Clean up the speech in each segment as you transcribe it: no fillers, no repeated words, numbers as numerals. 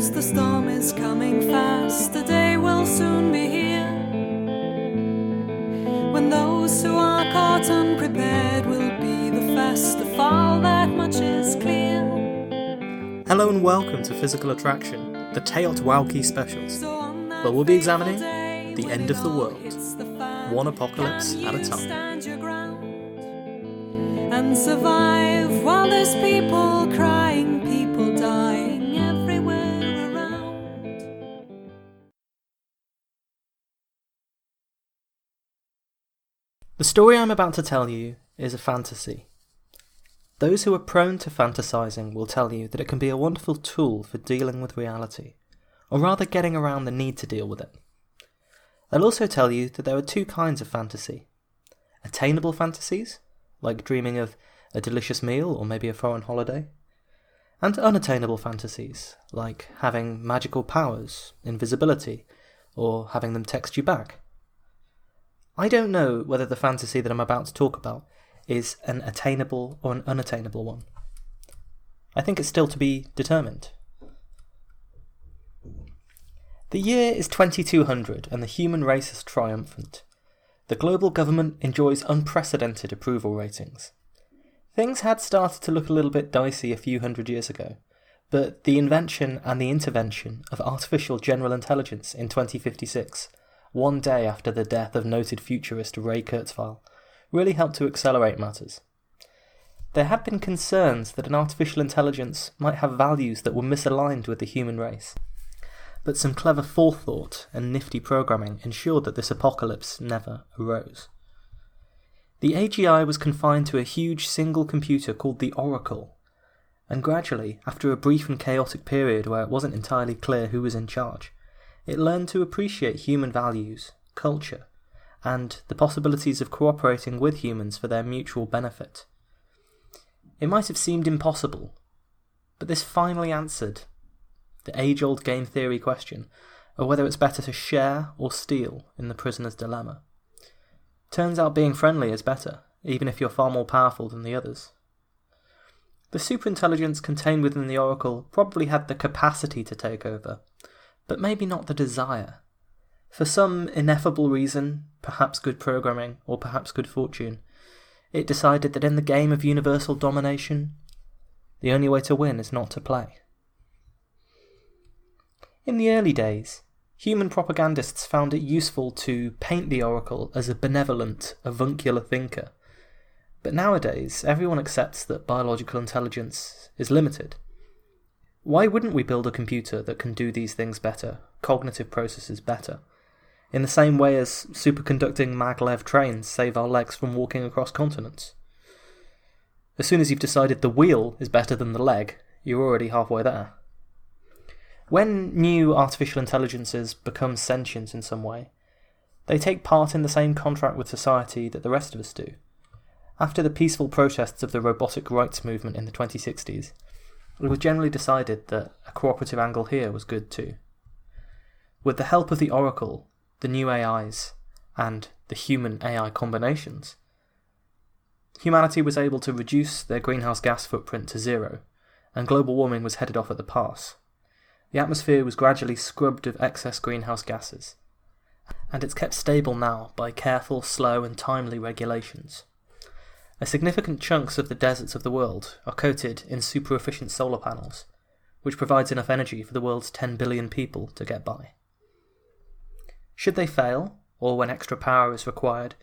knows the storm is coming fast, the day will soon be here, when those who are caught unprepared will be the first to fall, that much is clear. Hello and welcome to Physical Attraction, the TEOTWAWKI specials, where we'll be examining the end of the world, one apocalypse at a time. And survive while there's people crying, people dying everywhere around. The story I'm about to tell you is a fantasy. Those who are prone to fantasizing will tell you that it can be a wonderful tool for dealing with reality, or rather getting around the need to deal with it. They'll also tell you that there are two kinds of fantasy. Attainable fantasies, like dreaming of a delicious meal or maybe a foreign holiday, and unattainable fantasies, like having magical powers, invisibility, or having them text you back. I don't know whether the fantasy that I'm about to talk about is an attainable or an unattainable one. I think it's still to be determined. The year is 2200 and the human race is triumphant. The global government enjoys unprecedented approval ratings. Things had started to look a little bit dicey a few hundred years ago, but the invention and the intervention of artificial general intelligence in 2056, one day after the death of noted futurist Ray Kurzweil, really helped to accelerate matters. There had been concerns that an artificial intelligence might have values that were misaligned with the human race, but some clever forethought and nifty programming ensured that this apocalypse never arose. The AGI was confined to a huge single computer called the Oracle, and gradually, after a brief and chaotic period where it wasn't entirely clear who was in charge, it learned to appreciate human values, culture, and the possibilities of cooperating with humans for their mutual benefit. It might have seemed impossible, but this finally answered the age-old game theory question of whether it's better to share or steal in the prisoner's dilemma. Turns out being friendly is better, even if you're far more powerful than the others. The superintelligence contained within the Oracle probably had the capacity to take over, but maybe not the desire. For some ineffable reason, perhaps good programming or perhaps good fortune, it decided that in the game of universal domination, the only way to win is not to play. In the early days, human propagandists found it useful to paint the Oracle as a benevolent, avuncular thinker. But nowadays, everyone accepts that biological intelligence is limited. Why wouldn't we build a computer that can do these things better, cognitive processes better? In the same way as superconducting maglev trains save our legs from walking across continents. As soon as you've decided the wheel is better than the leg, you're already halfway there. When new artificial intelligences become sentient in some way, they take part in the same contract with society that the rest of us do. After the peaceful protests of the robotic rights movement in the 2060s, it was generally decided that a cooperative angle here was good too. With the help of the Oracle, the new AIs, and the human-AI combinations, humanity was able to reduce their greenhouse gas footprint to zero, and global warming was headed off at the pass. The atmosphere was gradually scrubbed of excess greenhouse gases, and it's kept stable now by careful, slow and timely regulations. Significant chunks of the deserts of the world are coated in super-efficient solar panels, which provides enough energy for the world's 10 billion people to get by. Should they fail, or when extra power is required,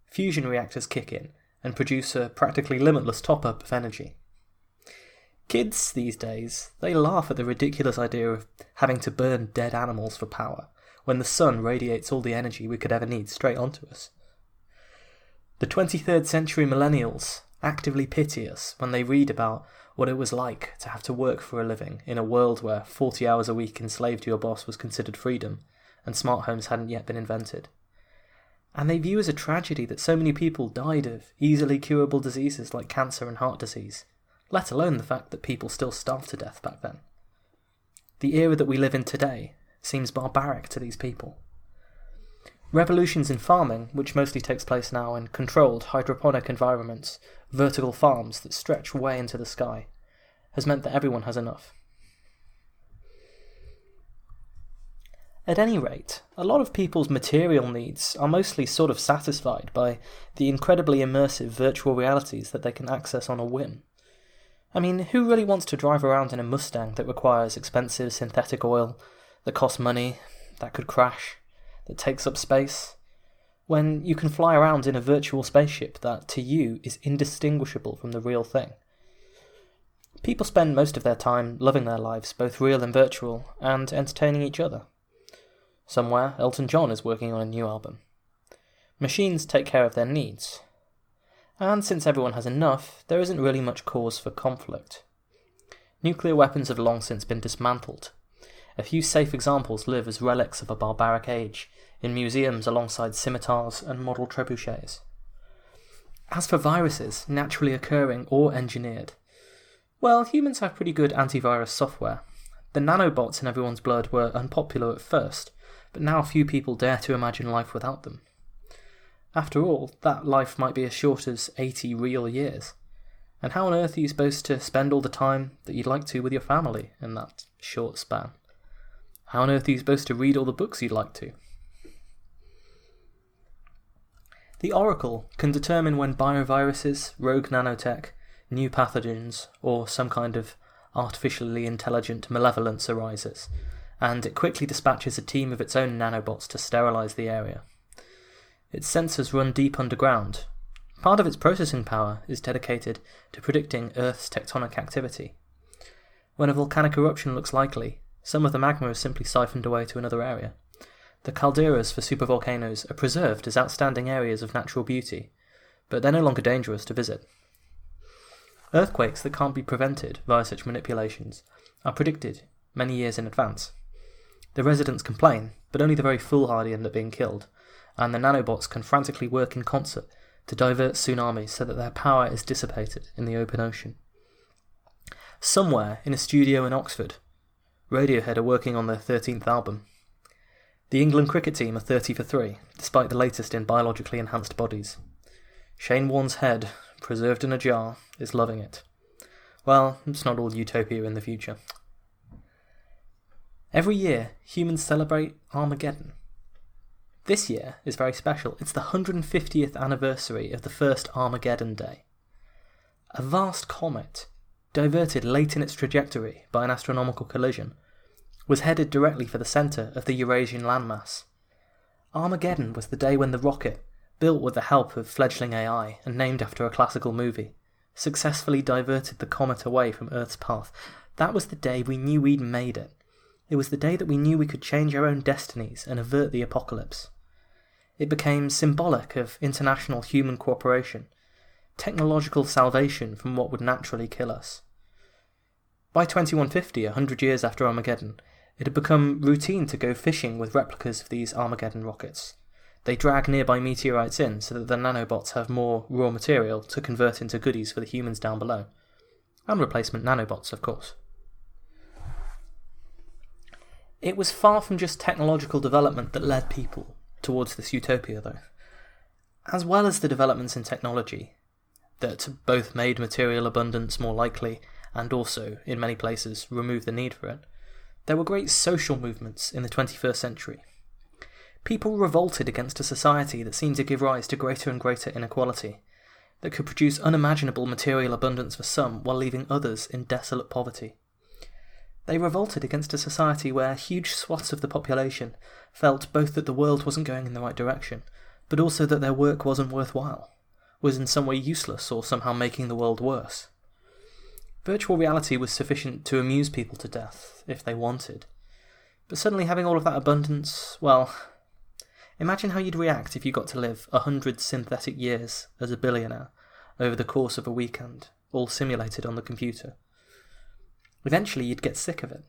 fusion reactors kick in and produce a practically limitless top-up of energy. Kids these days, they laugh at the ridiculous idea of having to burn dead animals for power, when the sun radiates all the energy we could ever need straight onto us. The 23rd century millennials actively pity us when they read about what it was like to have to work for a living in a world where 40 hours a week enslaved to your boss was considered freedom, and smart homes hadn't yet been invented. And they view as a tragedy that so many people died of easily curable diseases like cancer and heart disease, let alone the fact that people still starved to death back then. The era that we live in today seems barbaric to these people. Revolutions in farming, which mostly takes place now in controlled hydroponic environments, vertical farms that stretch way into the sky, has meant that everyone has enough. At any rate, a lot of people's material needs are mostly sort of satisfied by the incredibly immersive virtual realities that they can access on a whim. I mean, who really wants to drive around in a Mustang that requires expensive synthetic oil, that costs money, that could crash, that takes up space, when you can fly around in a virtual spaceship that, to you, is indistinguishable from the real thing? People spend most of their time loving their lives, both real and virtual, and entertaining each other. Somewhere, Elton John is working on a new album. Machines take care of their needs. And since everyone has enough, there isn't really much cause for conflict. Nuclear weapons have long since been dismantled. A few safe examples live as relics of a barbaric age, in museums alongside scimitars and model trebuchets. As for viruses, naturally occurring or engineered, well, humans have pretty good antivirus software. The nanobots in everyone's blood were unpopular at first, but now few people dare to imagine life without them. After all, that life might be as short as 80 real years. And how on earth are you supposed to spend all the time that you'd like to with your family in that short span? How on earth are you supposed to read all the books you'd like to? The Oracle can determine when bioviruses, rogue nanotech, new pathogens, or some kind of artificially intelligent malevolence arises, and it quickly dispatches a team of its own nanobots to sterilise the area. Its sensors run deep underground. Part of its processing power is dedicated to predicting Earth's tectonic activity. When a volcanic eruption looks likely, some of the magma is simply siphoned away to another area. The calderas for supervolcanoes are preserved as outstanding areas of natural beauty, but they're no longer dangerous to visit. Earthquakes that can't be prevented via such manipulations are predicted many years in advance. The residents complain, but only the very foolhardy end up being killed, and the nanobots can frantically work in concert to divert tsunamis so that their power is dissipated in the open ocean. Somewhere in a studio in Oxford, Radiohead are working on their 13th album. The England cricket team are 30 for 3, despite the latest in biologically enhanced bodies. Shane Warne's head, preserved in a jar, is loving it. Well, it's not all Utopia in the future. Every year, humans celebrate Armageddon. This year is very special. It's the 150th anniversary of the first Armageddon Day. A vast comet, diverted late in its trajectory by an astronomical collision, was headed directly for the centre of the Eurasian landmass. Armageddon was the day when the rocket, built with the help of fledgling AI and named after a classical movie, successfully diverted the comet away from Earth's path. That was the day we knew we'd made it. It was the day that we knew we could change our own destinies and avert the apocalypse. It became symbolic of international human cooperation, technological salvation from what would naturally kill us. By 2150, 100 years after Armageddon, it had become routine to go fishing with replicas of these Armageddon rockets. They drag nearby meteorites in so that the nanobots have more raw material to convert into goodies for the humans down below. And replacement nanobots, of course. It was far from just technological development that led people towards this utopia, though. As well as the developments in technology that both made material abundance more likely and also, in many places, removed the need for it, there were great social movements in the 21st century. People revolted against a society that seemed to give rise to greater and greater inequality, that could produce unimaginable material abundance for some while leaving others in desolate poverty. They revolted against a society where huge swaths of the population felt both that the world wasn't going in the right direction, but also that their work wasn't worthwhile, was in some way useless or somehow making the world worse. Virtual reality was sufficient to amuse people to death, if they wanted. But suddenly having all of that abundance, well, imagine how you'd react if you got to live 100 synthetic years as a billionaire over the course of a weekend, all simulated on the computer. Eventually you'd get sick of it.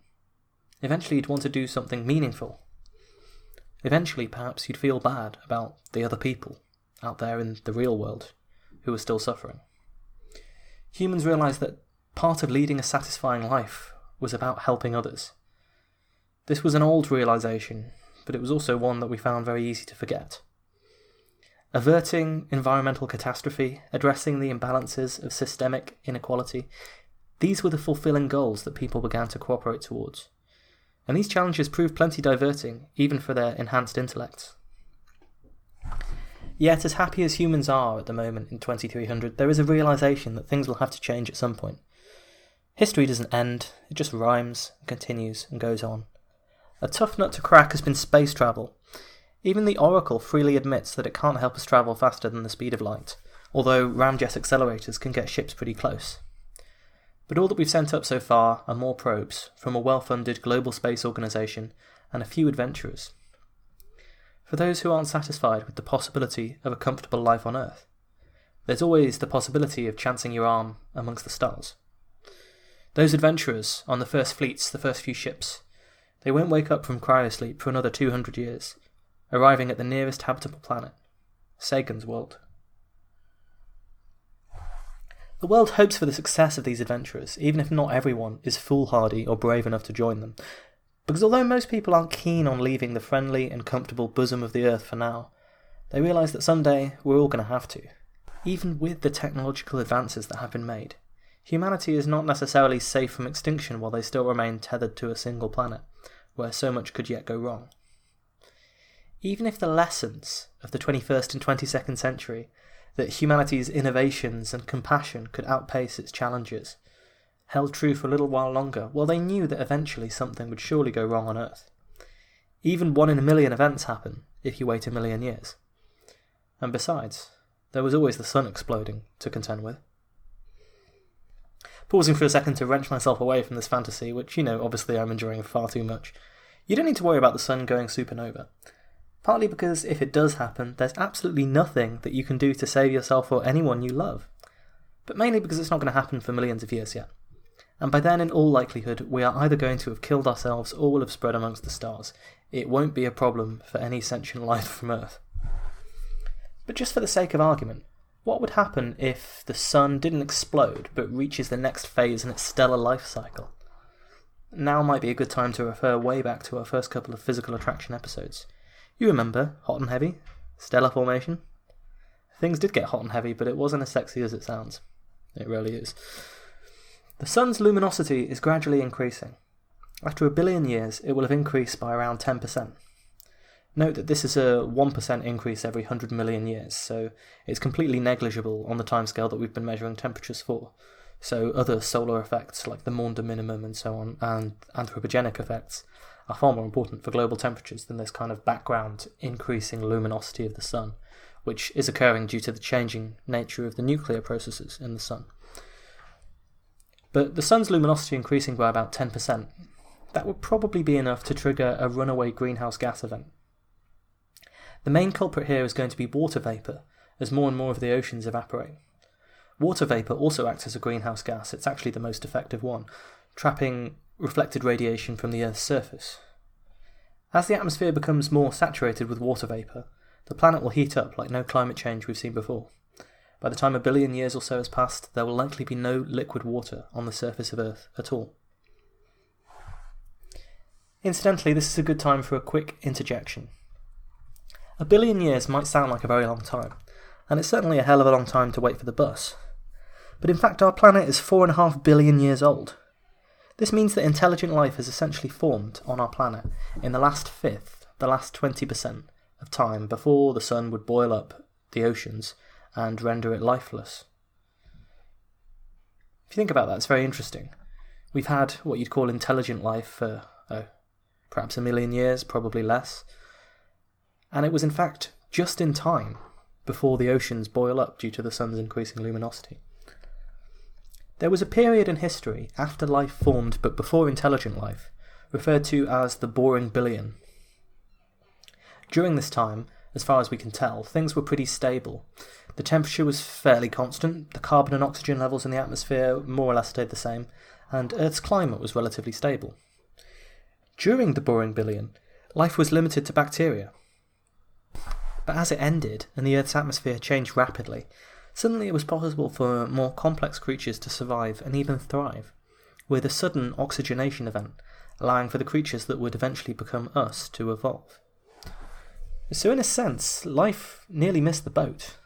Eventually you'd want to do something meaningful. Eventually perhaps you'd feel bad about the other people out there in the real world who are still suffering. Humans realised that part of leading a satisfying life was about helping others. This was an old realisation, but it was also one that we found very easy to forget. Averting environmental catastrophe, addressing the imbalances of systemic inequality, these were the fulfilling goals that people began to cooperate towards. and these challenges prove plenty diverting, even for their enhanced intellects. Yet, as happy as humans are at the moment in 2300, there is a realisation that things will have to change at some point. History doesn't end, it just rhymes, and continues, and goes on. A tough nut to crack has been space travel. Even the Oracle freely admits that it can't help us travel faster than the speed of light, although ramjet accelerators can get ships pretty close. But all that we've sent up so far are more probes from a well-funded global space organisation and a few adventurers. For those who aren't satisfied with the possibility of a comfortable life on Earth, there's always the possibility of chancing your arm amongst the stars. Those adventurers on the first fleets, the first few ships, they won't wake up from cryosleep for another 200 years, arriving at the nearest habitable planet, Sagan's world. The world hopes for the success of these adventurers, even if not everyone is foolhardy or brave enough to join them, because although most people aren't keen on leaving the friendly and comfortable bosom of the Earth for now, they realise that someday we're all going to have to. Even with the technological advances that have been made, humanity is not necessarily safe from extinction while they still remain tethered to a single planet, where so much could yet go wrong. Even if the lessons of the 21st and 22nd century, that humanity's innovations and compassion could outpace its challenges, held true for a little while longer, well, they knew that eventually something would surely go wrong on Earth. Even 1 in a million events happen if you wait a million years. And besides, there was always the sun exploding to contend with. Pausing for a second to wrench myself away from this fantasy, which, obviously I'm enjoying far too much, you don't need to worry about the sun going supernova. Partly because if it does happen, there's absolutely nothing that you can do to save yourself or anyone you love. But mainly because it's not going to happen for millions of years yet. And by then, in all likelihood, we are either going to have killed ourselves or will have spread amongst the stars. It won't be a problem for any sentient life from Earth. But just for the sake of argument, what would happen if the sun didn't explode but reaches the next phase in its stellar life cycle? Now might be a good time to refer way back to our first couple of physical attraction episodes. You remember hot and heavy, stellar formation? Things did get hot and heavy, but it wasn't as sexy as it sounds. It really is. The sun's luminosity is gradually increasing. After 1 billion years, it will have increased by around 10%. Note that this is a 1% increase every 100 million years, so it's completely negligible on the timescale that we've been measuring temperatures for. So other solar effects like the Maunder minimum and so on, and anthropogenic effects, are far more important for global temperatures than this kind of background increasing luminosity of the sun, which is occurring due to the changing nature of the nuclear processes in the sun. But the sun's luminosity increasing by about 10%, that would probably be enough to trigger a runaway greenhouse gas event. The main culprit here is going to be water vapour, as more and more of the oceans evaporate. Water vapour also acts as a greenhouse gas. It's actually the most effective one, trapping reflected radiation from the Earth's surface. As the atmosphere becomes more saturated with water vapour, the planet will heat up like no climate change we've seen before. By the time 1 billion years or so has passed, there will likely be no liquid water on the surface of Earth at all. Incidentally, this is a good time for a quick interjection. 1 billion years might sound like a very long time, and it's certainly a hell of a long time to wait for the bus. But in fact, our planet is 4.5 billion years old. This means that intelligent life has essentially formed on our planet in the last fifth, the last 20% of time before the sun would boil up the oceans and render it lifeless. If you think about that, it's very interesting. We've had what you'd call intelligent life for, perhaps 1 million years, probably less. And it was in fact just in time before the oceans boil up due to the sun's increasing luminosity. There was a period in history after life formed but before intelligent life, referred to as the boring billion. During this time, as far as we can tell, things were pretty stable. The temperature was fairly constant, the carbon and oxygen levels in the atmosphere more or less stayed the same, and Earth's climate was relatively stable. During the boring billion, life was limited to bacteria. But as it ended and the Earth's atmosphere changed rapidly, suddenly it was possible for more complex creatures to survive and even thrive, with a sudden oxygenation event, allowing for the creatures that would eventually become us to evolve. So in a sense, life nearly missed the boat.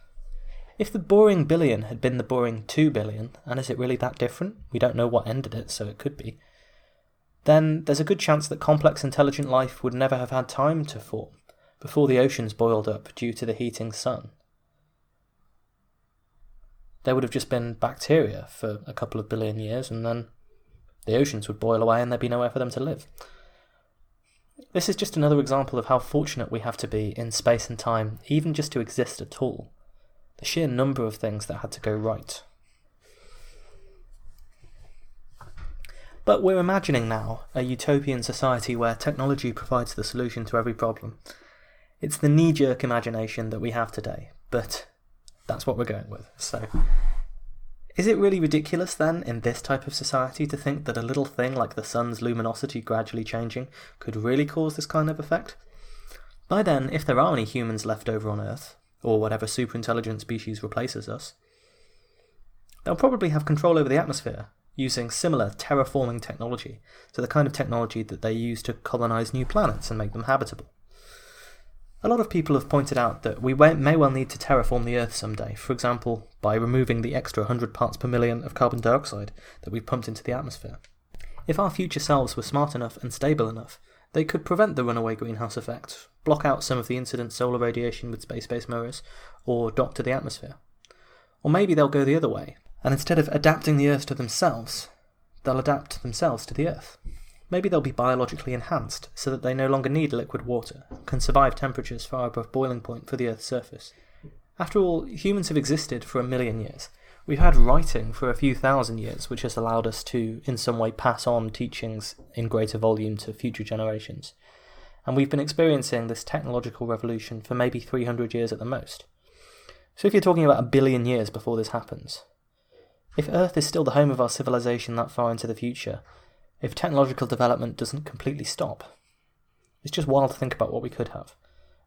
If the boring billion had been the boring 2 billion, and is it really that different? We don't know what ended it, so it could be. then there's a good chance that complex intelligent life would never have had time to form before the oceans boiled up due to the heating sun. There would have just been bacteria for a couple of billion years, and then the oceans would boil away and there'd be nowhere for them to live. This is just another example of how fortunate we have to be in space and time, even just to exist at all. The sheer number of things that had to go right. But we're imagining now a utopian society where technology provides the solution to every problem. It's the knee-jerk imagination that we have today, but that's what we're going with. So, is it really ridiculous then, in this type of society, to think that a little thing like the sun's luminosity gradually changing could really cause this kind of effect? By then, if there are any humans left over on Earth, or whatever superintelligent species replaces us, they'll probably have control over the atmosphere, using similar terraforming technology to the kind of technology that they use to colonize new planets and make them habitable. A lot of people have pointed out that we may well need to terraform the Earth someday, for example, by removing the extra 100 parts per million of carbon dioxide that we've pumped into the atmosphere. If our future selves were smart enough and stable enough, they could prevent the runaway greenhouse effect, block out some of the incident solar radiation with space-based mirrors, or dock to the atmosphere. Or maybe they'll go the other way, and instead of adapting the Earth to themselves, they'll adapt themselves to the Earth. Maybe they'll be biologically enhanced, so that they no longer need liquid water, can survive temperatures far above boiling point for the Earth's surface. After all, humans have existed for 1 million years. We've had writing for a few thousand years, which has allowed us to, in some way, pass on teachings in greater volume to future generations. And we've been experiencing this technological revolution for maybe 300 years at the most. So if you're talking about 1 billion years before this happens, if Earth is still the home of our civilization that far into the future, if technological development doesn't completely stop, it's just wild to think about what we could have.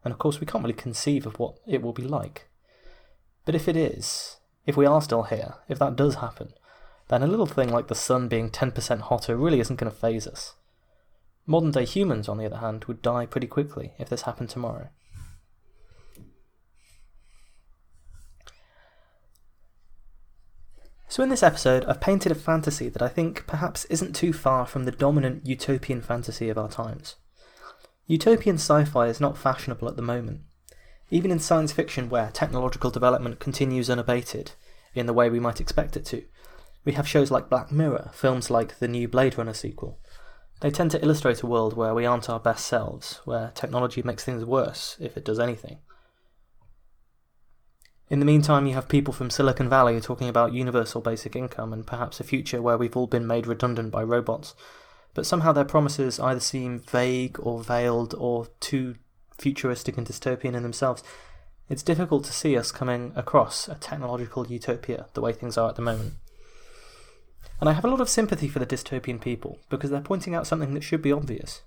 And of course we can't really conceive of what it will be like. But if it is, if we are still here, if that does happen, then a little thing like the sun being 10% hotter really isn't going to faze us. Modern day humans, on the other hand, would die pretty quickly if this happened tomorrow. So in this episode, I've painted a fantasy that I think perhaps isn't too far from the dominant utopian fantasy of our times. Utopian sci-fi is not fashionable at the moment. Even in science fiction, where technological development continues unabated, in the way we might expect it to, we have shows like Black Mirror, films like the new Blade Runner sequel. They tend to illustrate a world where we aren't our best selves, where technology makes things worse, if it does anything. In the meantime, you have people from Silicon Valley talking about universal basic income and perhaps a future where we've all been made redundant by robots, but somehow their promises either seem vague or veiled or too futuristic and dystopian in themselves. It's difficult to see us coming across a technological utopia the way things are at the moment. And I have a lot of sympathy for the dystopian people, because they're pointing out something that should be obvious.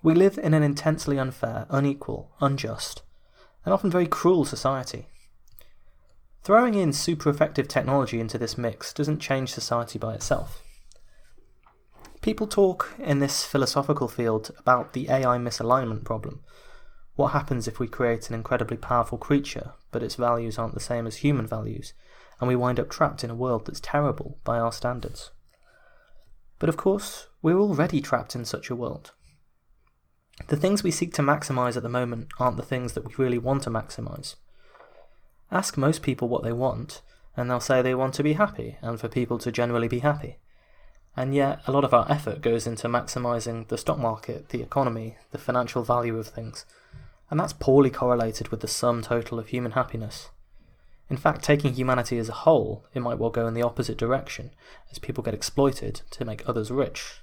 We live in an intensely unfair, unequal, unjust, and often very cruel society. Throwing in super effective technology into this mix doesn't change society by itself. People talk in this philosophical field about the AI misalignment problem. What happens if we create an incredibly powerful creature, but its values aren't the same as human values, and we wind up trapped in a world that's terrible by our standards? But of course, we're already trapped in such a world. The things we seek to maximise at the moment aren't the things that we really want to maximise. Ask most people what they want, and they'll say they want to be happy, and for people to generally be happy. And yet, a lot of our effort goes into maximising the stock market, the economy, the financial value of things, and that's poorly correlated with the sum total of human happiness. In fact, taking humanity as a whole, it might well go in the opposite direction, as people get exploited to make others rich.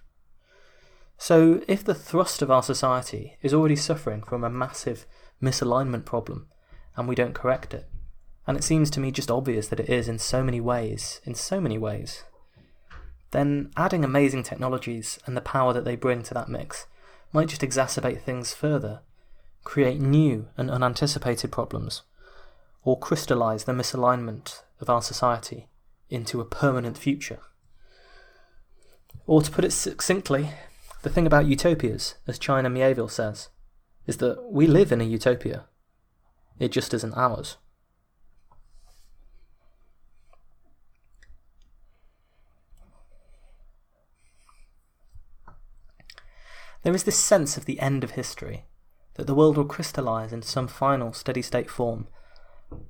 So, if the thrust of our society is already suffering from a massive misalignment problem, and we don't correct it, and it seems to me just obvious that it is in so many ways, then adding amazing technologies and the power that they bring to that mix might just exacerbate things further, create new and unanticipated problems, or crystallise the misalignment of our society into a permanent future. Or to put it succinctly, the thing about utopias, as China Miéville says, is that we live in a utopia. It just isn't ours. There is this sense of the end of history, that the world will crystallise into some final steady-state form,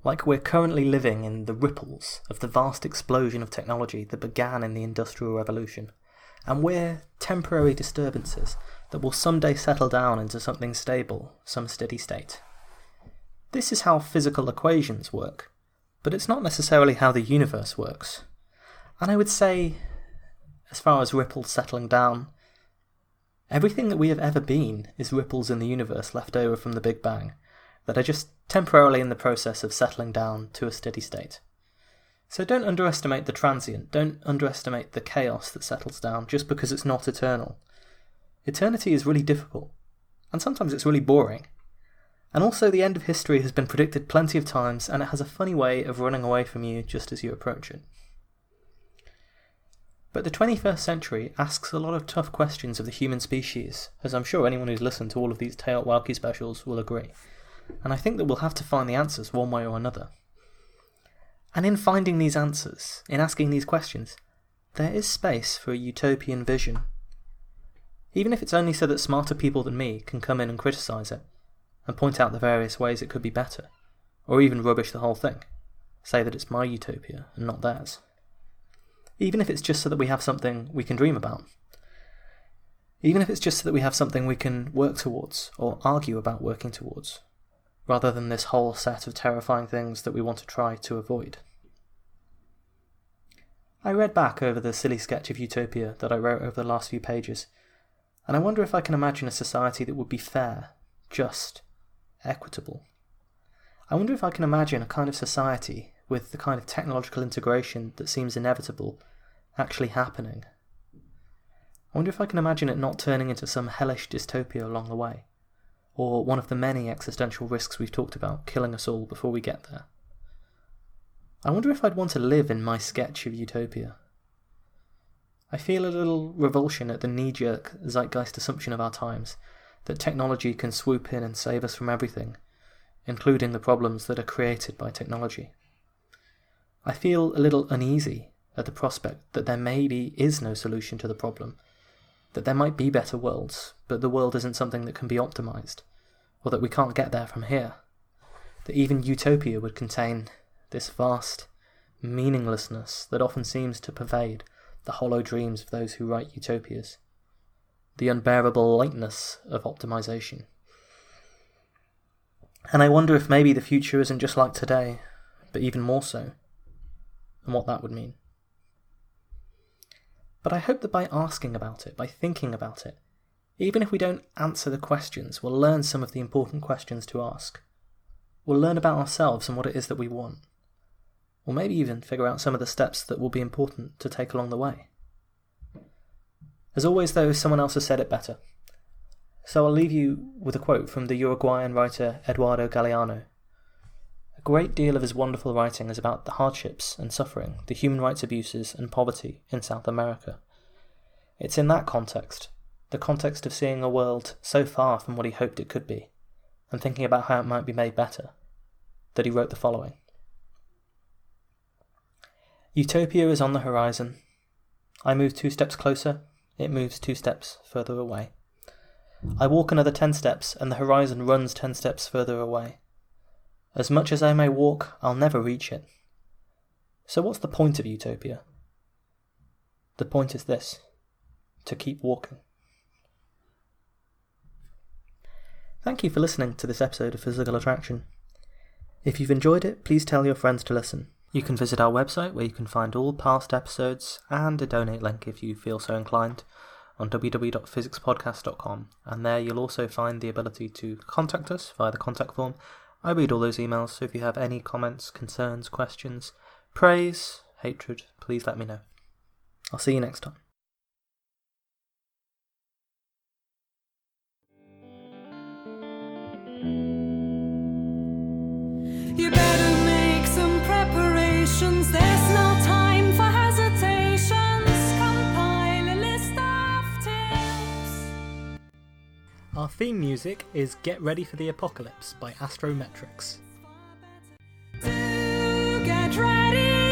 like we're currently living in the ripples of the vast explosion of technology that began in the Industrial Revolution, and we're temporary disturbances that will someday settle down into something stable, some steady state. This is how physical equations work, but it's not necessarily how the universe works. And I would say, as far as ripples settling down, everything that we have ever been is ripples in the universe left over from the Big Bang, that are just temporarily in the process of settling down to a steady state. So don't underestimate the transient, don't underestimate the chaos that settles down just because it's not eternal. Eternity is really difficult, and sometimes it's really boring. And also the end of history has been predicted plenty of times, and it has a funny way of running away from you just as you approach it. But the 21st century asks a lot of tough questions of the human species, as I'm sure anyone who's listened to all of these TEOTWAWKI specials will agree. And I think that we'll have to find the answers one way or another. And in finding these answers, in asking these questions, there is space for a utopian vision. Even if it's only so that smarter people than me can come in and criticise it, and point out the various ways it could be better, or even rubbish the whole thing, say that it's my utopia and not theirs. Even if it's just so that we have something we can dream about. Even if it's just so that we have something we can work towards, or argue about working towards, rather than this whole set of terrifying things that we want to try to avoid. I read back over the silly sketch of Utopia that I wrote over the last few pages, and I wonder if I can imagine a society that would be fair, just, equitable. I wonder if I can imagine a kind of society with the kind of technological integration that seems inevitable actually happening. I wonder if I can imagine it not turning into some hellish dystopia along the way, or one of the many existential risks we've talked about killing us all before we get there. I wonder if I'd want to live in my sketch of Utopia. I feel a little revulsion at the knee-jerk zeitgeist assumption of our times, that technology can swoop in and save us from everything, including the problems that are created by technology. I feel a little uneasy at the prospect that there maybe is no solution to the problem, that there might be better worlds, but the world isn't something that can be optimised, or that we can't get there from here, that even Utopia would contain this vast meaninglessness that often seems to pervade the hollow dreams of those who write utopias, the unbearable lightness of optimization. And I wonder if maybe the future isn't just like today, but even more so, and what that would mean. But I hope that by asking about it, by thinking about it, even if we don't answer the questions, we'll learn some of the important questions to ask. We'll learn about ourselves and what it is that we want. Or maybe even figure out some of the steps that will be important to take along the way. As always though, someone else has said it better. So I'll leave you with a quote from the Uruguayan writer Eduardo Galeano. A great deal of his wonderful writing is about the hardships and suffering, the human rights abuses and poverty in South America. It's in that context, the context of seeing a world so far from what he hoped it could be, and thinking about how it might be made better, that he wrote the following. Utopia is on the horizon. I move 2 steps closer, it moves 2 steps further away. I walk another 10 steps, and the horizon runs 10 steps further away. As much as I may walk, I'll never reach it. So what's the point of Utopia? The point is this: to keep walking. Thank you for listening to this episode of Physical Attraction. If you've enjoyed it, please tell your friends to listen. You can visit our website where you can find all past episodes and a donate link if you feel so inclined on www.physicspodcast.com, and there you'll also find the ability to contact us via the contact form. I read all those emails, so if you have any comments, concerns, questions, praise, hatred, please let me know. I'll see you next time. You better make some preparations. There's no time for hesitations. Compile a list of tips. Our theme music is Get Ready for the Apocalypse by Astrometrics. To get ready.